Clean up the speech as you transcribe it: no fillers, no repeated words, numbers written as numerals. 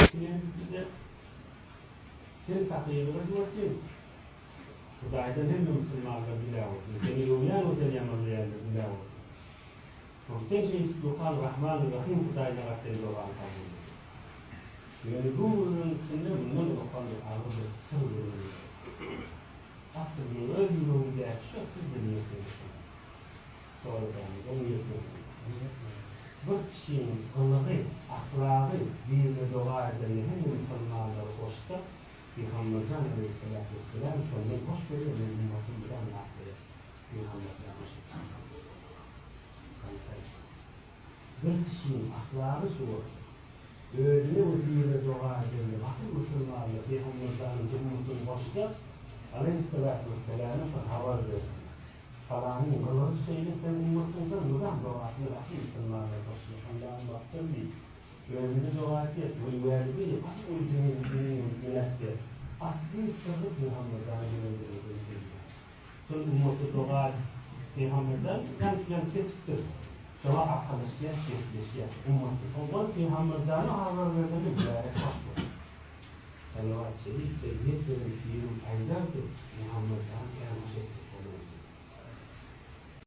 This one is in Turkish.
Birincisi de kendi sakıyla diyorsun. Hudaydan hem de Müslümanlar bilah olsun. Seni yoğuyan o seni yamanlayanlar bilah olsun. Sen şey yukarı Rahman-ı-Rahim Hudayla gattayla olan kabul. Yani bu ürün içinde bundan yukarı ağırda sır ürünü. Asıl bir öz ürünü de şu siz dinliyorsunuz. Doğrudan, onu yapıyorsunuz. Bir kişinin kılığı, ahlakı, birine dua eden hem Müslümanları koşsa, Peygambercan Aleyhisselatü Vesselam şundan hoş görüyor ve ümmetin bir anlattı. Peygambercan Aleyhisselatü bir kişinin ahlakı şu olsun. Öyle o birine dua eden nasıl Müslümanlar Peygambercan ümmetin koşsa, Aleyhisselatü Vesselam'a haber verir. Falanın kılığı şeylikten ümmetinden neden duasını nasıl Müslümanlar koşuyor? Allah'ın baktığım değil. Öyle dua et, uyuyalı değil, asıl ülkenin etti. Asli sırrı Peygamber'den yönlendirildi. Sonra ümmeti dua Peygamber'den yan kesiptir. Dua arkadaşlığa, çekleşiyor. Ümmeti. Onlar Peygamber'den haber verdiğini bilerek başlıyor. Salavat-ı şerif ve niyet verilip bir aylardır Peygamber'den gelmiş ettik.